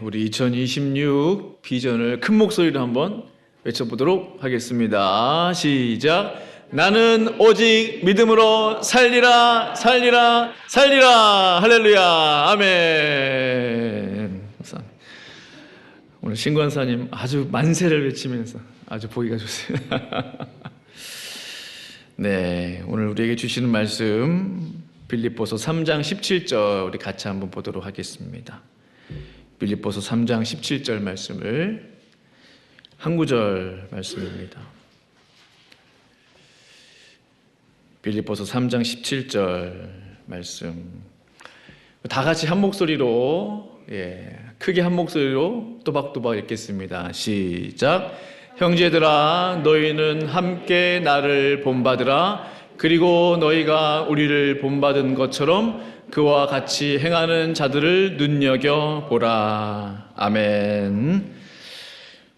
우리 2026 비전을 큰 목소리로 한번 외쳐보도록 하겠습니다. 시작. 나는 오직 믿음으로 살리라, 살리라, 살리라. 할렐루야. 아멘. 오늘 신관사님 아주 만세를 외치면서 아주 보기가 좋습니다. 네, 오늘 우리에게 주시는 말씀 빌립보서 3장 17절 우리 같이 한번 보도록 하겠습니다. 빌립보서 3장 17절 말씀을 한 구절 말씀입니다. 빌립보서 3장 17절 말씀 다 같이 한 목소리로 크게 한 목소리로 또박또박 읽겠습니다. 시작. 형제들아 너희는 함께 나를 본받으라. 그리고 너희가 우리를 본받은 것처럼 그와 같이 행하는 자들을 눈여겨보라. 아멘.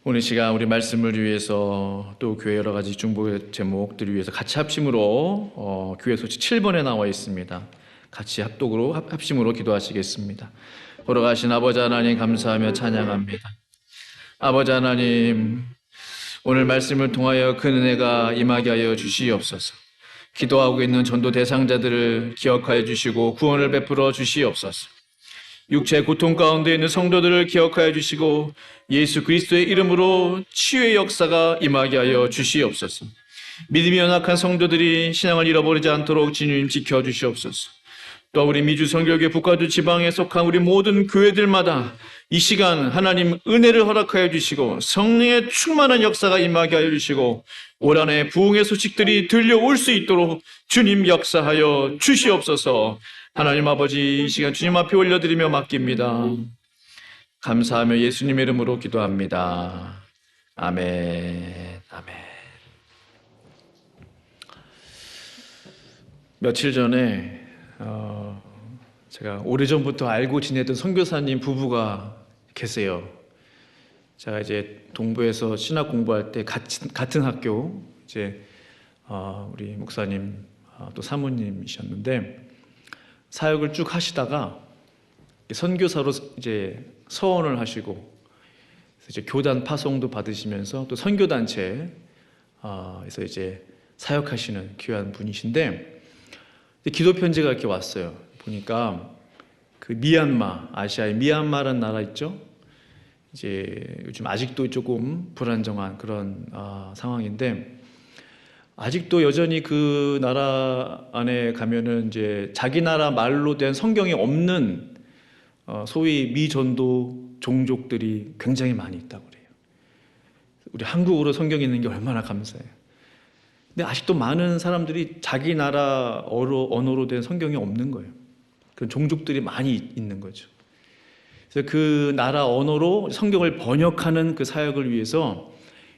오늘 시간 우리 말씀을 위해서 또 교회 여러 가지 중보 제목들을 위해서 같이 합심으로 교회 소식 7번에 나와 있습니다. 같이 합심으로 기도하시겠습니다. 걸어가신 아버지 하나님 감사하며 찬양합니다. 아버지 하나님 오늘 말씀을 통하여 그 은혜가 임하게 하여 주시옵소서. 기도하고 있는 전도 대상자들을 기억하여 주시고 구원을 베풀어 주시옵소서. 육체의 고통 가운데 있는 성도들을 기억하여 주시고 예수 그리스도의 이름으로 치유의 역사가 임하게 하여 주시옵소서. 믿음이 연약한 성도들이 신앙을 잃어버리지 않도록 주님 지켜 주시옵소서. 또 우리 미주 선교회 북가주 지방에 속한 우리 모든 교회들마다 이 시간 하나님 은혜를 허락하여 주시고 성령의 충만한 역사가 임하게 하여 주시고 올 한해 부흥의 소식들이 들려올 수 있도록 주님 역사하여 주시옵소서. 하나님 아버지 이 시간 주님 앞에 올려드리며 맡깁니다. 감사하며 예수님의 이름으로 기도합니다. 아멘. 아멘. 며칠 전에 제가 오래전부터 알고 지내던 선교사님 부부가 계세요. 제가 이제 동부에서 신학 공부할 때 같은 학교 이제 우리 목사님 또 사모님이셨는데 사역을 쭉 하시다가 선교사로 이제 서원을 하시고 이제 교단 파송도 받으시면서 또 선교단체에서 이제 사역하시는 귀한 분이신데 기도 편지가 이렇게 왔어요. 보니까 그 미얀마, 아시아의 미얀마라는 나라 있죠. 이제 요즘 아직도 조금 불안정한 그런 상황인데 아직도 여전히 그 나라 안에 가면은 이제 자기 나라 말로 된 성경이 없는 소위 미전도 종족들이 굉장히 많이 있다고 그래요. 우리 한국어로 성경이 있는 게 얼마나 감사해요. 근데 아직도 많은 사람들이 자기 나라 언어로 된 성경이 없는 거예요. 그런 종족들이 많이 있는 거죠. 그래서 그 나라 언어로 성경을 번역하는 그 사역을 위해서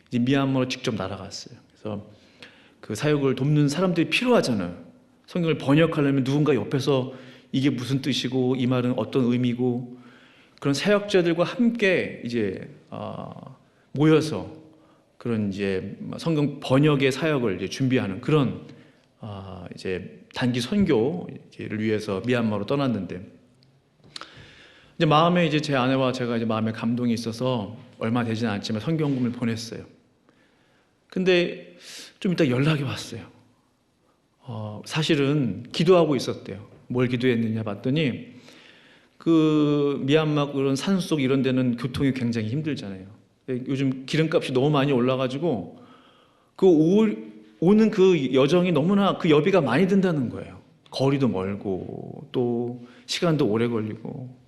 이제 미얀마로 직접 날아갔어요. 그래서 그 사역을 돕는 사람들이 필요하잖아요. 성경을 번역하려면 누군가 옆에서 이게 무슨 뜻이고 이 말은 어떤 의미고 그런 사역자들과 함께 이제 모여서 그런 이제 성경 번역의 사역을 이제 준비하는 그런 이제 단기 선교를 위해서 미얀마로 떠났는데 이제 마음에 이제 제 아내와 제가 이제 마음에 감동이 있어서 얼마 되지는 않지만 성경금을 보냈어요. 근데 좀 이따 연락이 왔어요. 사실은 기도하고 있었대요. 뭘 기도했느냐 봤더니 그 미얀마 그런 산속 이런 데는 교통이 굉장히 힘들잖아요. 요즘 기름값이 너무 많이 올라가지고 그 오는 그 여정이 너무나 그 여비가 많이 든다는 거예요. 거리도 멀고 또 시간도 오래 걸리고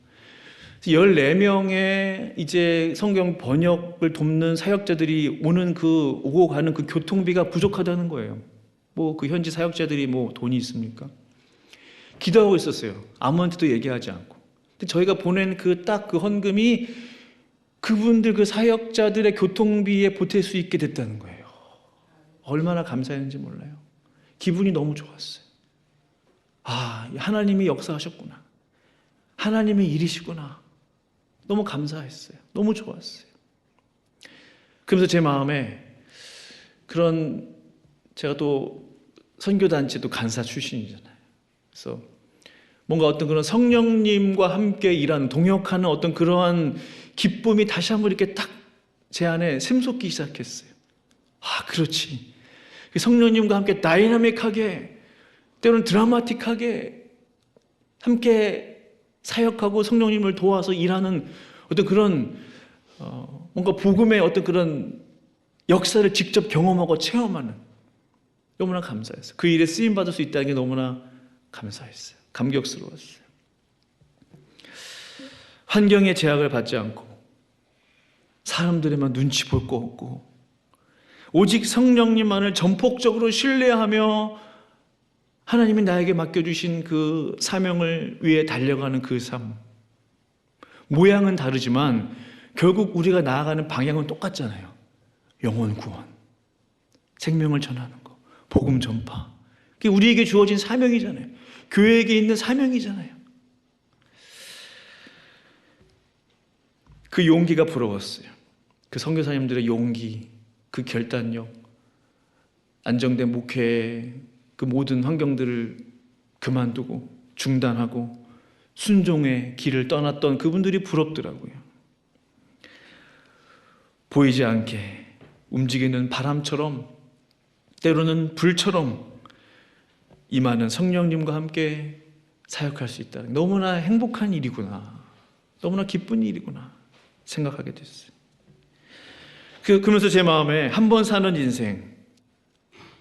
14명의 이제 성경 번역을 돕는 사역자들이 오고 가는 그 교통비가 부족하다는 거예요. 뭐 그 현지 사역자들이 뭐 돈이 있습니까? 기도하고 있었어요. 아무한테도 얘기하지 않고. 근데 저희가 보낸 그 딱 그 헌금이 그분들 그 사역자들의 교통비에 보탤 수 있게 됐다는 거예요. 얼마나 감사했는지 몰라요. 기분이 너무 좋았어요. 하나님이 역사하셨구나. 하나님의 일이시구나. 너무 감사했어요. 너무 좋았어요. 그러면서 제 마음에 제가 또 선교단체도 간사 출신이잖아요. 그래서 뭔가 어떤 그런 성령님과 함께 일하는 동역하는 어떤 그러한 기쁨이 다시 한번 이렇게 딱 제 안에 샘솟기 시작했어요. 아, 그렇지. 성령님과 함께 다이나믹하게, 때로는 드라마틱하게 함께 사역하고 성령님을 도와서 일하는 어떤 그런 뭔가 복음의 어떤 그런 역사를 직접 경험하고 체험하는, 너무나 감사했어요. 그 일에 쓰임받을 수 있다는 게 너무나 감사했어요. 감격스러웠어요. 환경의 제약을 받지 않고 사람들에만 눈치 볼 거 없고 오직 성령님만을 전폭적으로 신뢰하며 하나님이 나에게 맡겨주신 그 사명을 위해 달려가는 그 삶. 모양은 다르지만 결국 우리가 나아가는 방향은 똑같잖아요. 영혼 구원, 생명을 전하는 거, 복음 전파. 그게 우리에게 주어진 사명이잖아요. 교회에게 있는 사명이잖아요. 그 용기가 부러웠어요. 그 선교사님들의 용기, 그 결단력, 안정된 목회의 그 모든 환경들을 그만두고 중단하고 순종의 길을 떠났던 그분들이 부럽더라고요. 보이지 않게 움직이는 바람처럼, 때로는 불처럼 임하는 성령님과 함께 사역할 수 있다는, 너무나 행복한 일이구나, 너무나 기쁜 일이구나 생각하게 됐어요. 그러면서 제 마음에 한 번 사는 인생,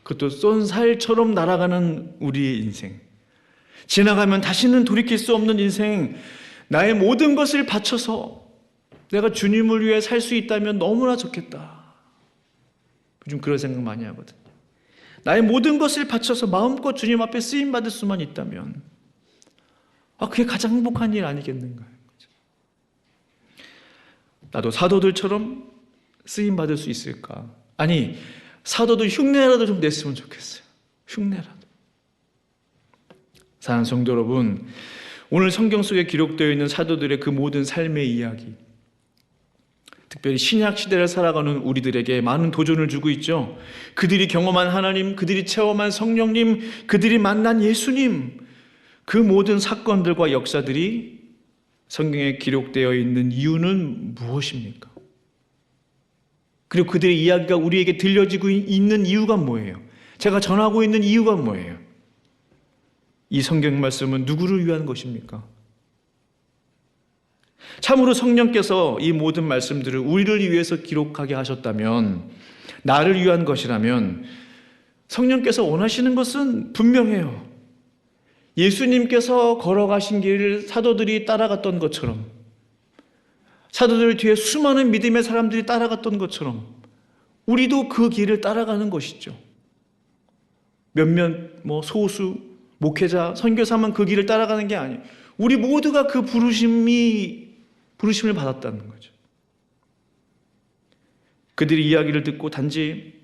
그것도 쏜 살처럼 날아가는 우리의 인생, 지나가면 다시는 돌이킬 수 없는 인생, 나의 모든 것을 바쳐서 내가 주님을 위해 살 수 있다면 너무나 좋겠다. 요즘 그런 생각 많이 하거든요. 나의 모든 것을 바쳐서 마음껏 주님 앞에 쓰임받을 수만 있다면, 그게 가장 행복한 일 아니겠는가. 나도 사도들처럼 쓰임받을 수 있을까? 아니, 사도들 흉내라도 좀 냈으면 좋겠어요. 흉내라도. 사랑하는 성도 여러분, 오늘 성경 속에 기록되어 있는 사도들의 그 모든 삶의 이야기, 특별히 신약 시대를 살아가는 우리들에게 많은 도전을 주고 있죠. 그들이 경험한 하나님, 그들이 체험한 성령님, 그들이 만난 예수님, 그 모든 사건들과 역사들이 성경에 기록되어 있는 이유는 무엇입니까? 그리고 그들의 이야기가 우리에게 들려지고 있는 이유가 뭐예요? 제가 전하고 있는 이유가 뭐예요? 이 성경 말씀은 누구를 위한 것입니까? 참으로 성령께서 이 모든 말씀들을 우리를 위해서 기록하게 하셨다면, 나를 위한 것이라면 성령께서 원하시는 것은 분명해요. 예수님께서 걸어가신 길을 사도들이 따라갔던 것처럼, 사도들 뒤에 수많은 믿음의 사람들이 따라갔던 것처럼 우리도 그 길을 따라가는 것이죠. 몇몇 소수 목회자, 선교사만 그 길을 따라가는 게 아니에요. 우리 모두가 그 부르심을 받았다는 거죠. 그들의 이야기를 듣고 단지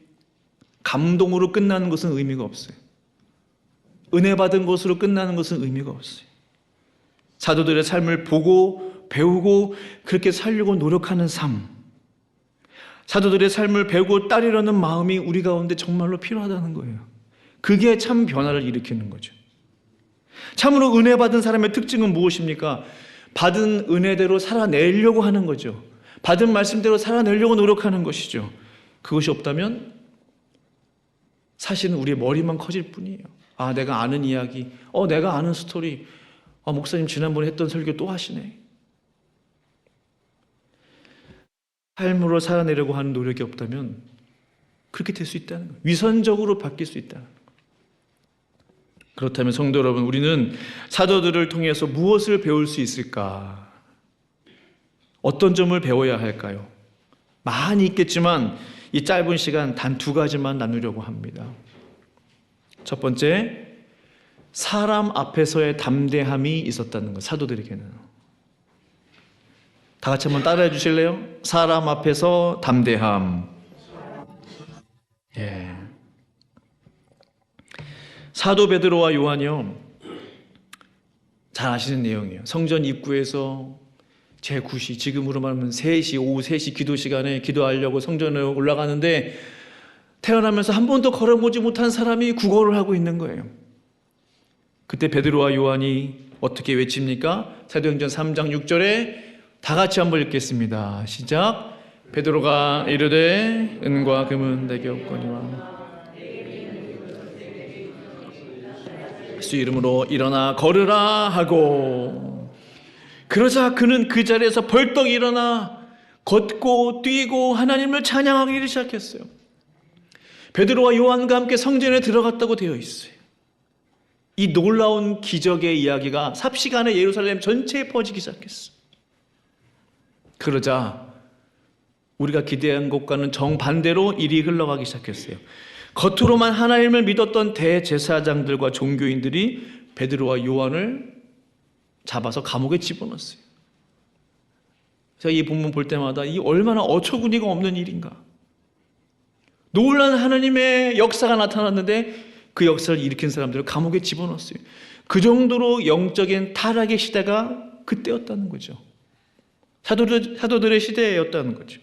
감동으로 끝나는 것은 의미가 없어요. 은혜 받은 것으로 끝나는 것은 의미가 없어요. 사도들의 삶을 보고 배우고 그렇게 살려고 노력하는 삶, 사도들의 삶을 배우고 따르려는 마음이 우리 가운데 정말로 필요하다는 거예요. 그게 참 변화를 일으키는 거죠. 참으로 은혜 받은 사람의 특징은 무엇입니까? 받은 은혜대로 살아내려고 하는 거죠. 받은 말씀대로 살아내려고 노력하는 것이죠. 그것이 없다면 사실은 우리의 머리만 커질 뿐이에요. 내가 아는 이야기, 내가 아는 스토리, 목사님 지난번에 했던 설교 또 하시네. 삶으로 살아내려고 하는 노력이 없다면 그렇게 될 수 있다는 거예요. 위선적으로 바뀔 수 있다는 거예요. 그렇다면 성도 여러분, 우리는 사도들을 통해서 무엇을 배울 수 있을까? 어떤 점을 배워야 할까요? 많이 있겠지만 이 짧은 시간 단 2가지만 나누려고 합니다. 첫 번째, 사람 앞에서의 담대함이 있었다는 것, 사도들에게는. 다 같이 한번 따라해 주실래요? 사람 앞에서 담대함. 사도 베드로와 요한이요, 잘 아시는 내용이에요. 성전 입구에서 제9시, 지금으로 말하면 3시, 오후 3시 기도 시간에 기도하려고 성전에 올라가는데 태어나면서 한 번도 걸어보지 못한 사람이 구걸을 하고 있는 거예요. 그때 베드로와 요한이 어떻게 외칩니까? 사도행전 3장 6절에 다 같이 한번 읽겠습니다. 시작. 베드로가 이르되 은과 금은 내게 없거니와 예수 이름으로 일어나 걸으라 하고, 그러자 그는 그 자리에서 벌떡 일어나 걷고 뛰고 하나님을 찬양하기 시작했어요. 베드로와 요한과 함께 성전에 들어갔다고 되어 있어요. 이 놀라운 기적의 이야기가 삽시간에 예루살렘 전체에 퍼지기 시작했어요. 그러자 우리가 기대한 것과는 정반대로 일이 흘러가기 시작했어요. 겉으로만 하나님을 믿었던 대제사장들과 종교인들이 베드로와 요한을 잡아서 감옥에 집어넣었어요. 제가 이 본문 볼 때마다 이 얼마나 어처구니가 없는 일인가. 놀란 하나님의 역사가 나타났는데 그 역사를 일으킨 사람들을 감옥에 집어넣었어요. 그 정도로 영적인 타락의 시대가 그때였다는 거죠. 사도들의 시대였다는 거죠.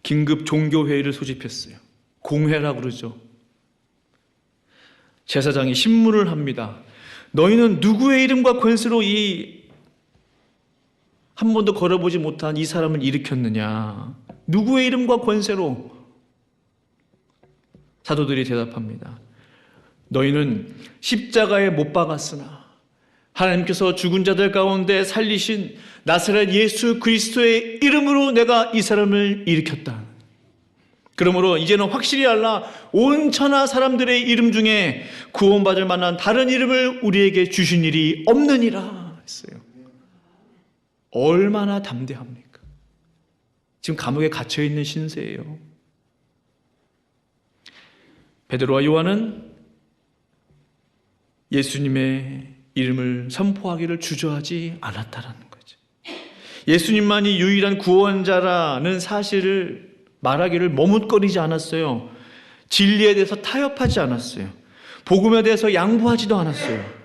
긴급 종교회의를 소집했어요. 공회라고 그러죠. 제사장이 신문을 합니다. 너희는 누구의 이름과 권세로 이 한 번도 걸어보지 못한 이 사람을 일으켰느냐? 누구의 이름과 권세로? 사도들이 대답합니다. 너희는 십자가에 못 박았으나 하나님께서 죽은 자들 가운데 살리신 나사렛 예수 그리스도의 이름으로 내가 이 사람을 일으켰다. 그러므로 이제는 확실히 알라. 온 천하 사람들의 이름 중에 구원받을 만한 다른 이름을 우리에게 주신 일이 없느니라 했어요. 얼마나 담대합니까? 지금 감옥에 갇혀있는 신세예요. 베드로와 요한은 예수님의 이름을 선포하기를 주저하지 않았다라는 거죠. 예수님만이 유일한 구원자라는 사실을 말하기를 머뭇거리지 않았어요. 진리에 대해서 타협하지 않았어요. 복음에 대해서 양보하지도 않았어요.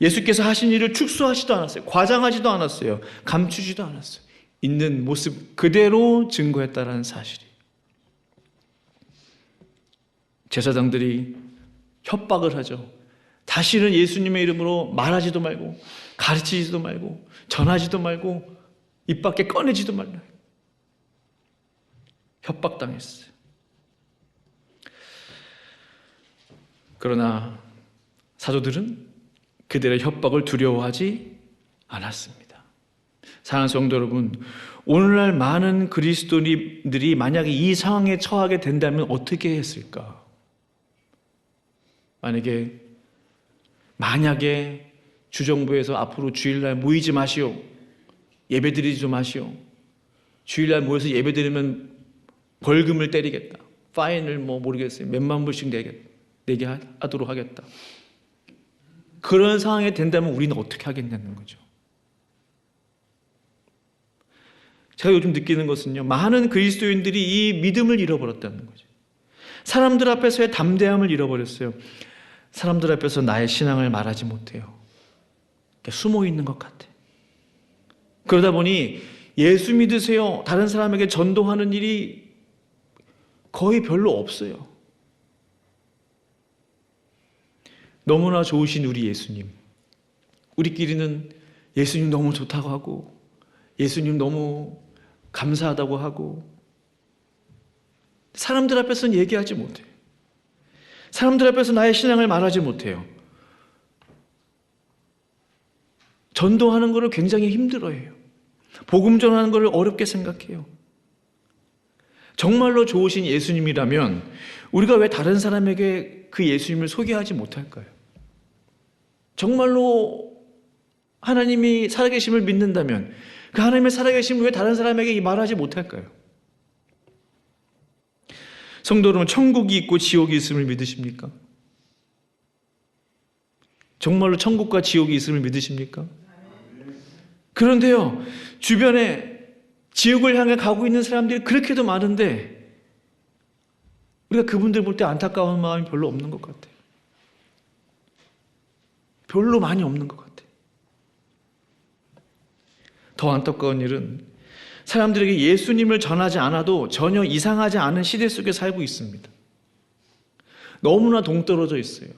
예수께서 하신 일을 축소하지도 않았어요. 과장하지도 않았어요. 감추지도 않았어요. 있는 모습 그대로 증거했다라는 사실이. 제사장들이 협박을 하죠. 다시는 예수님의 이름으로 말하지도 말고 가르치지도 말고 전하지도 말고 입 밖에 꺼내지도 말라. 협박당했어요. 그러나 사도들은 그들의 협박을 두려워하지 않았습니다. 사랑하는 성도 여러분, 오늘날 많은 그리스도인들이 만약에 이 상황에 처하게 된다면 어떻게 했을까? 만약에 주정부에서 앞으로 주일날 모이지 마시오, 예배드리지 마시오, 주일날 모여서 예배드리면 벌금을 때리겠다, 파인을 모르겠어요, 몇만 불씩 내게 하도록 하겠다. 그런 상황에 된다면 우리는 어떻게 하겠냐는 거죠. 제가 요즘 느끼는 것은요, 많은 그리스도인들이 이 믿음을 잃어버렸다는 거죠. 사람들 앞에서의 담대함을 잃어버렸어요. 사람들 앞에서 나의 신앙을 말하지 못해요. 숨어 있는 것 같아. 그러다 보니 예수 믿으세요, 다른 사람에게 전도하는 일이 거의 별로 없어요. 너무나 좋으신 우리 예수님, 우리끼리는 예수님 너무 좋다고 하고 예수님 너무 감사하다고 하고 사람들 앞에서는 얘기하지 못해요. 사람들 앞에서 나의 신앙을 말하지 못해요. 전도하는 것을 굉장히 힘들어해요. 복음 전하는 것을 어렵게 생각해요. 정말로 좋으신 예수님이라면 우리가 왜 다른 사람에게 그 예수님을 소개하지 못할까요? 정말로 하나님이 살아계심을 믿는다면 그 하나님의 살아계심을 왜 다른 사람에게 말하지 못할까요? 성도 여러분, 천국이 있고 지옥이 있음을 믿으십니까? 정말로 천국과 지옥이 있음을 믿으십니까? 그런데요, 주변에 지옥을 향해 가고 있는 사람들이 그렇게도 많은데 우리가 그분들 볼 때 안타까운 마음이 별로 없는 것 같아요. 별로 많이 없는 것 같아요. 더 안타까운 일은 사람들에게 예수님을 전하지 않아도 전혀 이상하지 않은 시대 속에 살고 있습니다. 너무나 동떨어져 있어요.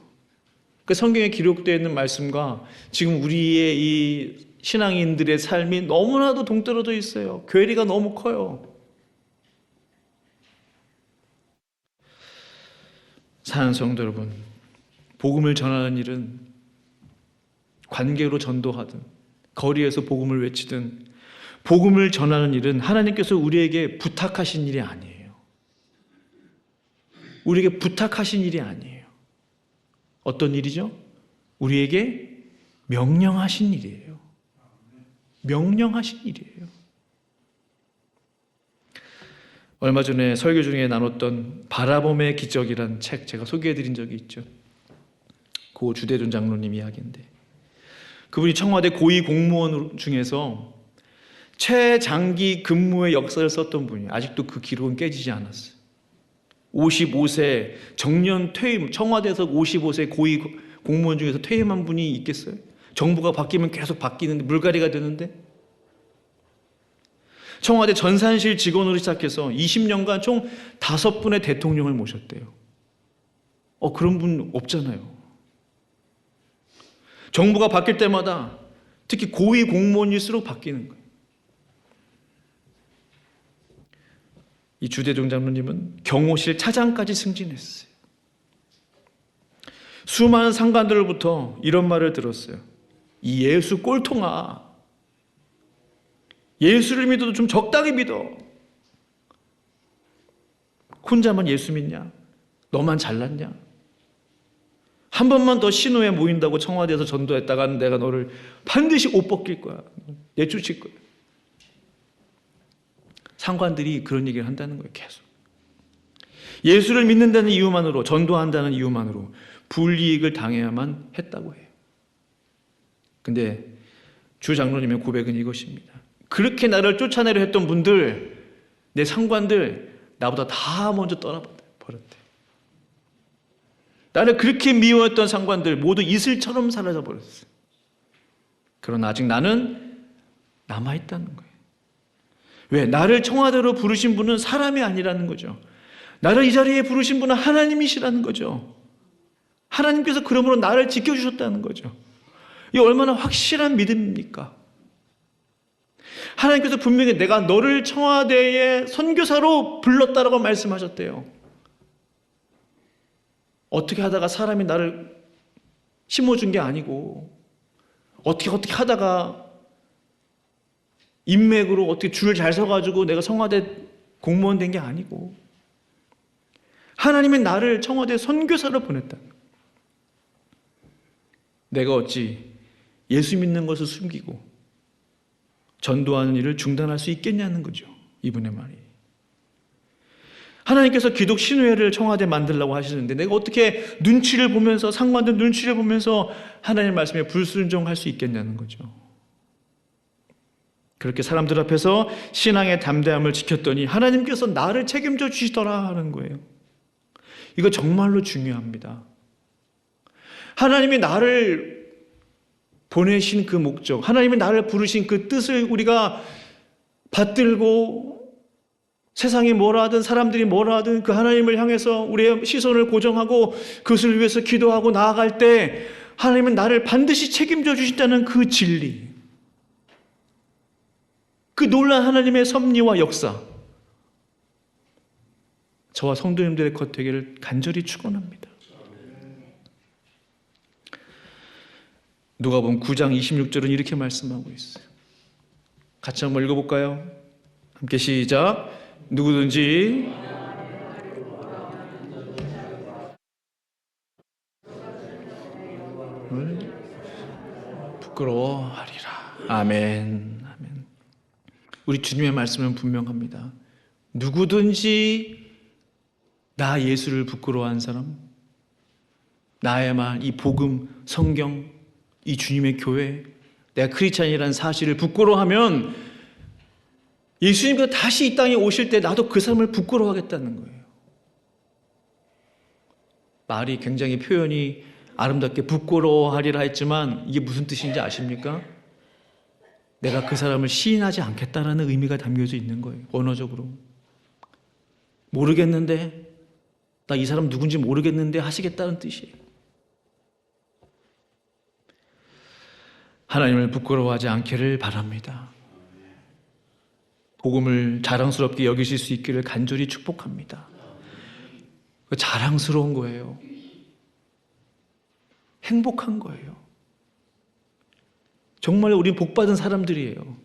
그 성경에 기록되어 있는 말씀과 지금 우리의 이 신앙인들의 삶이 너무나도 동떨어져 있어요. 괴리가 너무 커요. 사랑하는 성도 여러분, 복음을 전하는 일은 관계로 전도하든 거리에서 복음을 외치든 복음을 전하는 일은 하나님께서 우리에게 부탁하신 일이 아니에요. 우리에게 부탁하신 일이 아니에요. 어떤 일이죠? 우리에게 명령하신 일이에요. 명령하신 일이에요. 얼마 전에 설교 중에 나눴던 바라봄의 기적이라는 책 제가 소개해드린 적이 있죠. 고 주대준 장로님 이야기인데, 그분이 청와대 고위 공무원 중에서 최장기 근무의 역사를 썼던 분이에요. 아직도 그 기록은 깨지지 않았어요. 55세 정년 퇴임, 청와대에서 55세 고위 공무원 중에서 퇴임한 분이 있겠어요? 정부가 바뀌면 계속 바뀌는데, 물갈이가 되는데, 청와대 전산실 직원으로 시작해서 20년간 총 5분의 대통령을 모셨대요. 그런 분 없잖아요. 정부가 바뀔 때마다 특히 고위 공무원일수록 바뀌는 거예요. 이 주대중 장로님은 경호실 차장까지 승진했어요. 수많은 상관들로부터 이런 말을 들었어요. 이 예수 꼴통아, 예수를 믿어도 좀 적당히 믿어. 혼자만 예수 믿냐? 너만 잘났냐? 한 번만 더 신호에 모인다고 청와대에서 전도했다가는 내가 너를 반드시 옷 벗길 거야. 내쫓을 거야. 상관들이 그런 얘기를 한다는 거예요. 계속. 예수를 믿는다는 이유만으로, 전도한다는 이유만으로 불이익을 당해야만 했다고 해요. 근데 주 장로님의 고백은 이것입니다. 그렇게 나를 쫓아내려 했던 분들, 내 상관들 나보다 다 먼저 떠나버렸대. 나를 그렇게 미워했던 상관들 모두 이슬처럼 사라져 버렸어요. 그러나 아직 나는 남아있다는 거예요. 왜? 나를 청와대로 부르신 분은 사람이 아니라는 거죠. 나를 이 자리에 부르신 분은 하나님이시라는 거죠. 하나님께서 그러므로 나를 지켜주셨다는 거죠. 이게 얼마나 확실한 믿음입니까? 하나님께서 분명히 내가 너를 청와대의 선교사로 불렀다라고 말씀하셨대요. 어떻게 하다가 사람이 나를 심어준 게 아니고, 어떻게 하다가 인맥으로 어떻게 줄을 잘 서가지고 내가 청와대 공무원 된 게 아니고, 하나님이 나를 청와대 선교사로 보냈다. 내가 어찌 예수 믿는 것을 숨기고 전도하는 일을 중단할 수 있겠냐는 거죠. 이분의 말이. 하나님께서 기독 신우회를 청와대 만들려고 하시는데 내가 어떻게 눈치를 보면서, 상관들 눈치를 보면서 하나님의 말씀에 불순종할 수 있겠냐는 거죠. 그렇게 사람들 앞에서 신앙의 담대함을 지켰더니 하나님께서 나를 책임져 주시더라 하는 거예요. 이거 정말로 중요합니다. 하나님이 나를 보내신 그 목적, 하나님이 나를 부르신 그 뜻을 우리가 받들고 세상이 뭐라 하든 사람들이 뭐라 하든 그 하나님을 향해서 우리의 시선을 고정하고 그것을 위해서 기도하고 나아갈 때 하나님은 나를 반드시 책임져 주신다는 그 진리, 그 놀라운 하나님의 섭리와 역사, 저와 성도님들의 겉되기를 간절히 축원합니다. 누가복음 9장 26절은 이렇게 말씀하고 있어요. 같이 한번 읽어볼까요? 함께 시작. 누구든지 부끄러워하리라. 아멘. 아멘. 우리 주님의 말씀은 분명합니다. 누구든지 나 예수를 부끄러워한 사람, 나의 말, 이 복음, 성경, 이 주님의 교회, 내가 크리스찬이라는 사실을 부끄러워하면 예수님께서 다시 이 땅에 오실 때 나도 그 사람을 부끄러워하겠다는 거예요. 말이 굉장히 표현이 아름답게 부끄러워하리라 했지만 이게 무슨 뜻인지 아십니까? 내가 그 사람을 시인하지 않겠다라는 의미가 담겨져 있는 거예요. 언어적으로. 모르겠는데, 나 이 사람 누군지 모르겠는데 하시겠다는 뜻이에요. 하나님을 부끄러워하지 않기를 바랍니다. 복음을 자랑스럽게 여기실 수 있기를 간절히 축복합니다. 자랑스러운 거예요. 행복한 거예요. 정말 우리 복받은 사람들이에요.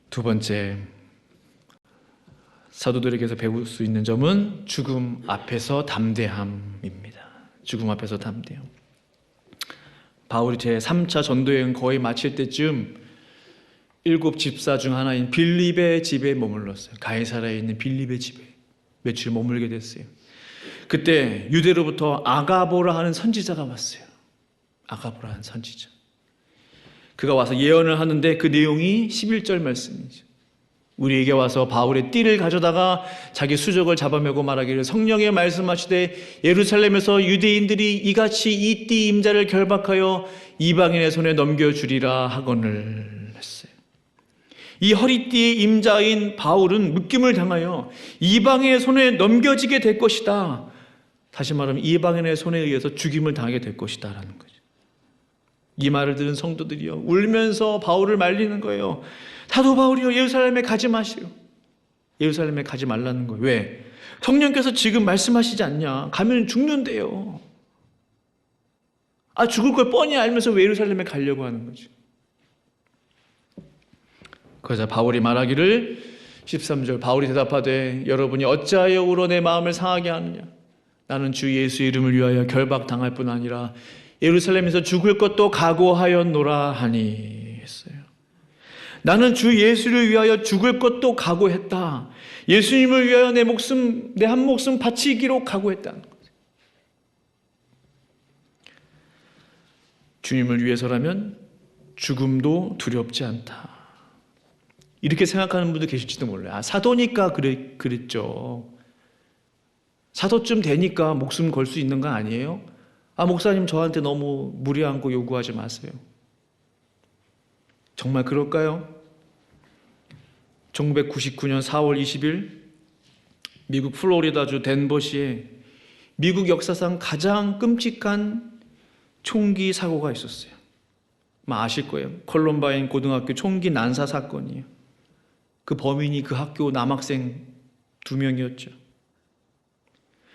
두 번째, 사도들에게서 배울 수 있는 점은 죽음 앞에서 담대함입니다. 죽음 앞에서 담대함. 바울이 제3차 전도여행 거의 마칠 때쯤 7 집사 중 하나인 빌립의 집에 머물렀어요. 가이사라에 있는 빌립의 집에 며칠 머물게 됐어요. 그때 유대로부터 아가보라 하는 선지자가 왔어요. 아가보라 하는 선지자. 그가 와서 예언을 하는데 그 내용이 11절 말씀이죠. 우리에게 와서 바울의 띠를 가져다가 자기 수족을 잡아매고 말하기를 성령의 말씀하시되 예루살렘에서 유대인들이 이같이 이 띠 임자를 결박하여 이방인의 손에 넘겨주리라 하거늘 했어요. 이 허리띠의 임자인 바울은 묶임을 당하여 이방인의 손에 넘겨지게 될 것이다. 다시 말하면 이방인의 손에 의해서 죽임을 당하게 될 것이다 라는 거죠. 이 말을 들은 성도들이요 울면서 바울을 말리는 거예요. 사도 바울이요 예루살렘에 가지 마시오. 예루살렘에 가지 말라는 거예요. 왜? 성령께서 지금 말씀하시지 않냐. 가면 죽는데요. 죽을 걸 뻔히 알면서 왜 예루살렘에 가려고 하는 거지. 그러자 바울이 말하기를 13절 바울이 대답하되 여러분이 어찌하여 울어 내 마음을 상하게 하느냐. 나는 주 예수 이름을 위하여 결박당할 뿐 아니라 예루살렘에서 죽을 것도 각오하였노라 하니 했어요. 나는 주 예수를 위하여 죽을 것도 각오했다. 예수님을 위하여 내 한 목숨 바치기로 각오했다는 거죠. 주님을 위해서라면 죽음도 두렵지 않다. 이렇게 생각하는 분도 계실지도 몰라요. 사도니까 그랬죠. 사도쯤 되니까 목숨 걸 수 있는 거 아니에요? 목사님 저한테 너무 무리한 거 요구하지 마세요. 정말 그럴까요? 1999년 4월 20일 미국 플로리다주 덴버시에 미국 역사상 가장 끔찍한 총기 사고가 있었어요. 아실 거예요. 콜럼바인 고등학교 총기 난사 사건이에요. 그 범인이 그 학교 남학생 2명이었죠.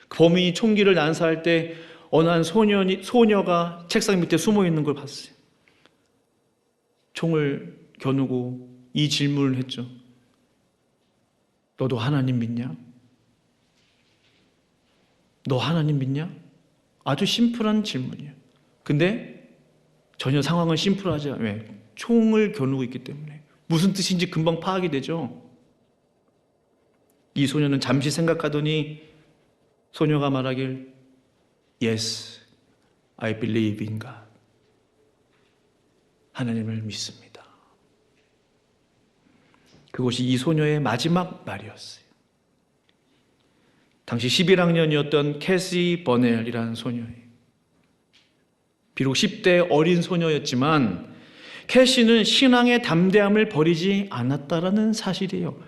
그 범인이 총기를 난사할 때 어느 한 소녀가 책상 밑에 숨어 있는 걸 봤어요. 총을 겨누고 이 질문을 했죠. 너도 하나님 믿냐? 너 하나님 믿냐? 아주 심플한 질문이에요. 근데 전혀 상황은 심플하지 않아요. 왜? 총을 겨누고 있기 때문에. 무슨 뜻인지 금방 파악이 되죠. 이 소녀는 잠시 생각하더니 소녀가 말하길 Yes, I believe in God. 하나님을 믿습니다. 그것이 이 소녀의 마지막 말이었어요. 당시 11학년이었던 캐시 버넬이라는 소녀예요. 비록 10대 어린 소녀였지만 캐시는 신앙의 담대함을 버리지 않았다라는 사실이에요.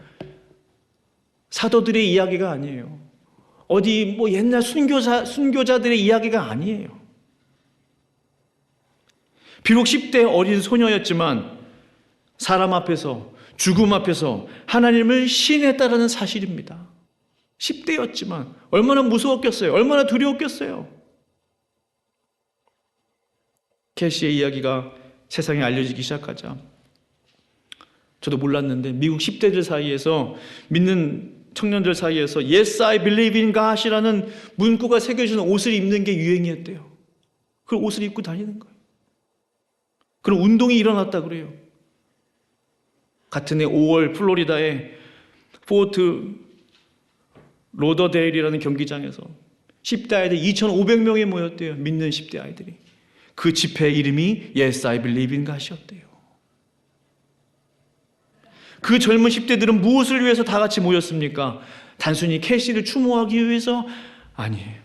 사도들의 이야기가 아니에요. 어디 옛날 순교자들의 이야기가 아니에요. 비록 10대 어린 소녀였지만 사람 앞에서 죽음 앞에서 하나님을 신했다라는 사실입니다. 10대였지만 얼마나 무서웠겠어요. 얼마나 두려웠겠어요. 캐시의 이야기가 세상에 알려지기 시작하자 저도 몰랐는데 미국 10대들 사이에서 믿는 청년들 사이에서 Yes, I believe in God이라는 문구가 새겨지는 옷을 입는 게 유행이었대요. 그 옷을 입고 다니는 거예요. 그런 운동이 일어났다 그래요. 같은 해 5월 플로리다의 포트 로더데일이라는 경기장에서 10대 아이들 2,500명이 모였대요. 믿는 10대 아이들이. 그 집회 이름이 Yes, I believe in God이었대요. 그 젊은 10대들은 무엇을 위해서 다 같이 모였습니까? 단순히 캐시를 추모하기 위해서? 아니에요.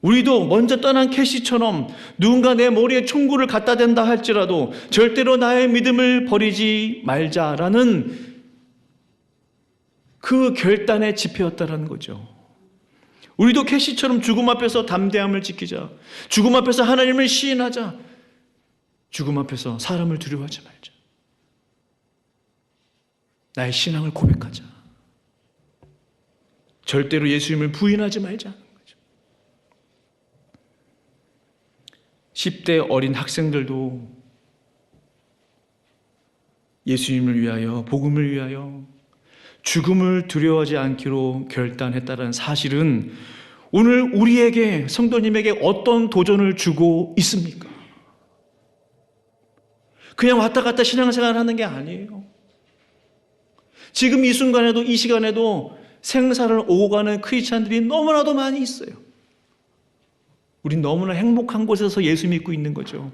우리도 먼저 떠난 캐시처럼 누군가 내 머리에 총구를 갖다 댄다 할지라도 절대로 나의 믿음을 버리지 말자라는 그 결단의 집회였다라는 거죠. 우리도 캐시처럼 죽음 앞에서 담대함을 지키자. 죽음 앞에서 하나님을 시인하자. 죽음 앞에서 사람을 두려워하지 말자. 나의 신앙을 고백하자. 절대로 예수님을 부인하지 말자. 10대 어린 학생들도 예수님을 위하여, 복음을 위하여 죽음을 두려워하지 않기로 결단했다는 사실은 오늘 우리에게, 성도님에게 어떤 도전을 주고 있습니까? 그냥 왔다 갔다 신앙생활 하는 게 아니에요. 지금 이 순간에도, 이 시간에도 생사를 오고 가는 크리스찬들이 너무나도 많이 있어요. 우린 너무나 행복한 곳에서 예수 믿고 있는 거죠.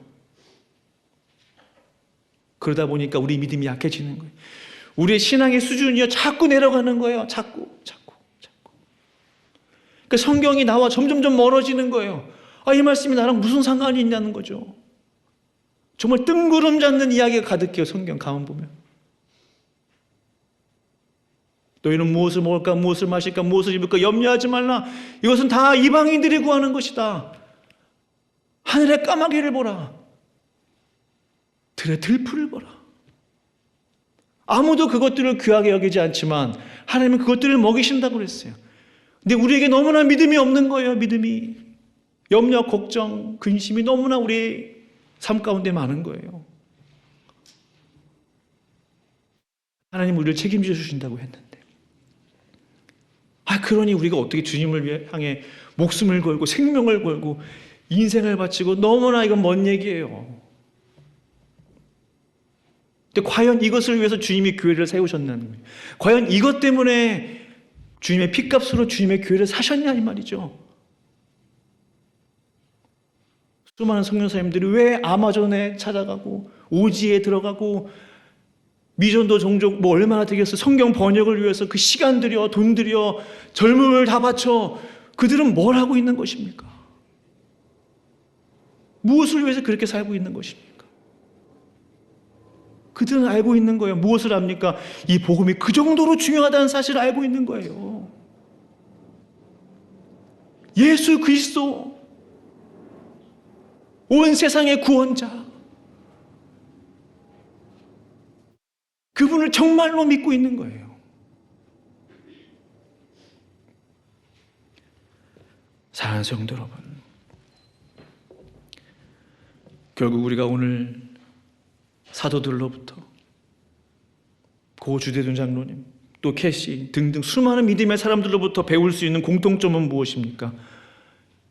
그러다 보니까 우리 믿음이 약해지는 거예요. 우리의 신앙의 수준이요 자꾸 내려가는 거예요. 자꾸. 그러니까 성경이 나와 점점점 멀어지는 거예요. 이 말씀이 나랑 무슨 상관이 있냐는 거죠. 정말 뜬구름 잡는 이야기가 가득해요. 성경 가만 보면. 너희는 무엇을 먹을까, 무엇을 마실까, 무엇을 입을까 염려하지 말라. 이것은 다 이방인들이 구하는 것이다. 하늘의 까마귀를 보라. 들의 들풀을 보라. 아무도 그것들을 귀하게 여기지 않지만 하나님은 그것들을 먹이신다고 그랬어요. 근데 우리에게 너무나 믿음이 없는 거예요. 믿음이. 염려, 걱정, 근심이 너무나 우리 삶 가운데 많은 거예요. 하나님 우리를 책임져 주신다고 했는데, 그러니 우리가 어떻게 주님을 향해 목숨을 걸고 생명을 걸고 인생을 바치고, 너무나 이건 먼 얘기예요. 근데 과연 이것을 위해서 주님이 교회를 세우셨냐는 거예요. 과연 이것 때문에 주님의 핏값으로 주님의 교회를 사셨냐 이 말이죠. 수많은 선교사님들이 왜 아마존에 찾아가고 오지에 들어가고 미전도 종족 얼마나 되겠어요. 성경 번역을 위해서 그 시간 들여, 돈 들여, 젊음을 다 바쳐. 그들은 뭘 하고 있는 것입니까? 무엇을 위해서 그렇게 살고 있는 것입니까? 그들은 알고 있는 거예요. 무엇을 압니까? 이 복음이 그 정도로 중요하다는 사실을 알고 있는 거예요. 예수 그리스도, 온 세상의 구원자, 그분을 정말로 믿고 있는 거예요. 사랑하는 성도 여러분, 결국 우리가 오늘 사도들로부터 고 주대준 장로님, 또 캐시 등등 수많은 믿음의 사람들로부터 배울 수 있는 공통점은 무엇입니까?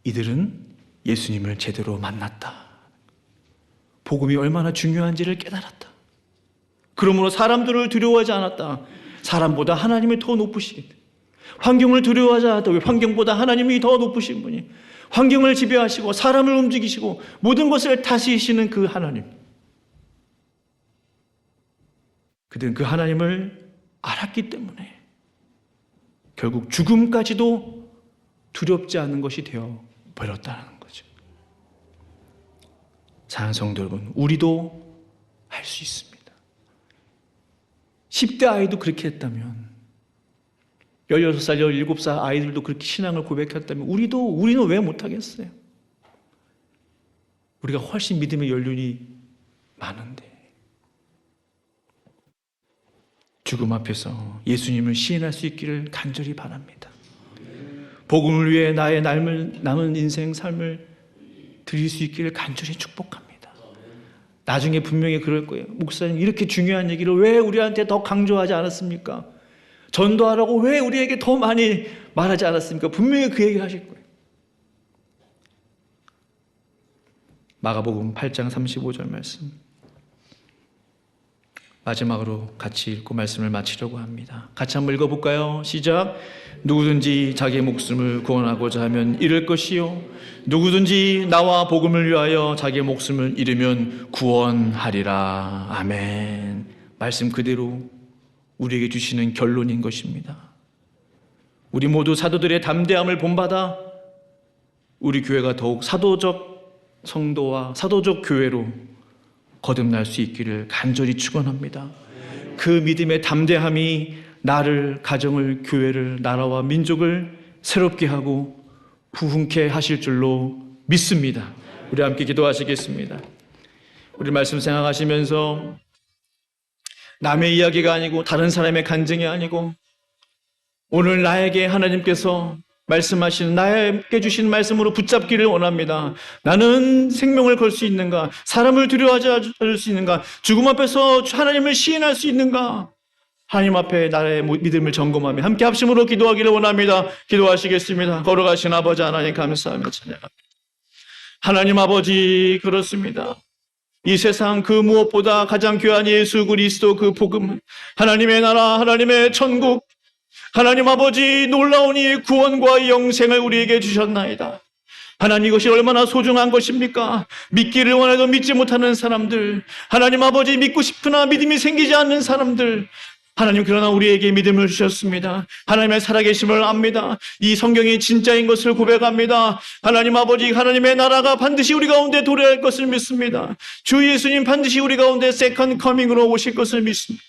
이들은 예수님을 제대로 만났다. 복음이 얼마나 중요한지를 깨달았다. 그러므로 사람들을 두려워하지 않았다. 사람보다 하나님이 더 높으시기 때문에. 환경을 두려워하지 않았다. 왜? 환경보다 하나님이 더 높으신 분이, 환경을 지배하시고 사람을 움직이시고 모든 것을 다스리시는 그 하나님, 그들은 그 하나님을 알았기 때문에 결국 죽음까지도 두렵지 않은 것이 되어 버렸다는 거죠. 사랑하는 성도 여러분, 우리도 할 수 있습니다. 10대 아이도 그렇게 했다면, 16살, 17살 아이들도 그렇게 신앙을 고백했다면 우리는 왜 못하겠어요? 우리가 훨씬 믿음의 연륜이 많은데. 죽음 앞에서 예수님을 시인할 수 있기를 간절히 바랍니다. 복음을 위해 나의 남은 인생 삶을 드릴 수 있기를 간절히 축복합니다. 나중에 분명히 그럴 거예요. 목사님, 이렇게 중요한 얘기를 왜 우리한테 더 강조하지 않았습니까? 전도하라고 왜 우리에게 더 많이 말하지 않았습니까? 분명히 그 얘기를 하실 거예요. 마가복음 8장 35절 말씀, 마지막으로 같이 읽고 말씀을 마치려고 합니다. 같이 한번 읽어볼까요? 시작. 누구든지 자기의 목숨을 구원하고자 하면 잃을 것이요, 누구든지 나와 복음을 위하여 자기의 목숨을 잃으면 구원하리라. 아멘. 말씀 그대로 우리에게 주시는 결론인 것입니다. 우리 모두 사도들의 담대함을 본받아 우리 교회가 더욱 사도적 성도와 사도적 교회로 거듭날 수 있기를 간절히 축원합니다. 그 믿음의 담대함이 나를, 가정을, 교회를, 나라와 민족을 새롭게 하고 부흥케 하실 줄로 믿습니다. 우리 함께 기도하시겠습니다. 우리 말씀 생각하시면서 남의 이야기가 아니고 다른 사람의 간증이 아니고 오늘 나에게 하나님께서 말씀하시는 나에게 주신 말씀으로 붙잡기를 원합니다. 나는 생명을 걸 수 있는가? 사람을 두려워하지 않을 수 있는가? 죽음 앞에서 하나님을 시인할 수 있는가? 하나님 앞에 나의 믿음을 점검하며 함께 합심으로 기도하기를 원합니다. 기도하시겠습니다. 걸어가신 아버지 하나님 감사합니다. 찬양합니다. 하나님 아버지 그렇습니다. 이 세상 그 무엇보다 가장 귀한 예수 그리스도 그 복음, 하나님의 나라, 하나님의 천국, 하나님 아버지 놀라운 이 구원과 영생을 우리에게 주셨나이다. 하나님 이것이 얼마나 소중한 것입니까? 믿기를 원해도 믿지 못하는 사람들, 하나님 아버지 믿고 싶으나 믿음이 생기지 않는 사람들, 하나님 그러나 우리에게 믿음을 주셨습니다. 하나님의 살아계심을 압니다. 이 성경이 진짜인 것을 고백합니다. 하나님 아버지 하나님의 나라가 반드시 우리 가운데 도래할 것을 믿습니다. 주 예수님 반드시 우리 가운데 세컨 커밍으로 오실 것을 믿습니다.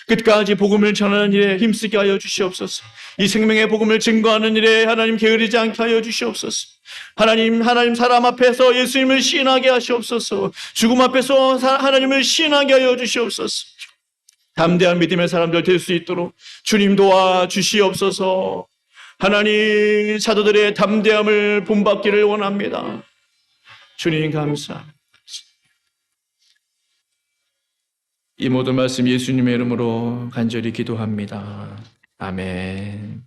끝까지 복음을 전하는 일에 힘쓰게 하여 주시옵소서. 이 생명의 복음을 증거하는 일에 하나님 게으르지 않게 하여 주시옵소서. 하나님 사람 앞에서 예수님을 시인하게 하시옵소서. 죽음 앞에서 하나님을 시인하게 하여 주시옵소서. 담대한 믿음의 사람들 될 수 있도록 주님 도와 주시옵소서. 하나님 사도들의 담대함을 본받기를 원합니다. 주님 감사합니다. 이 모든 말씀 예수님의 이름으로 간절히 기도합니다. 아멘.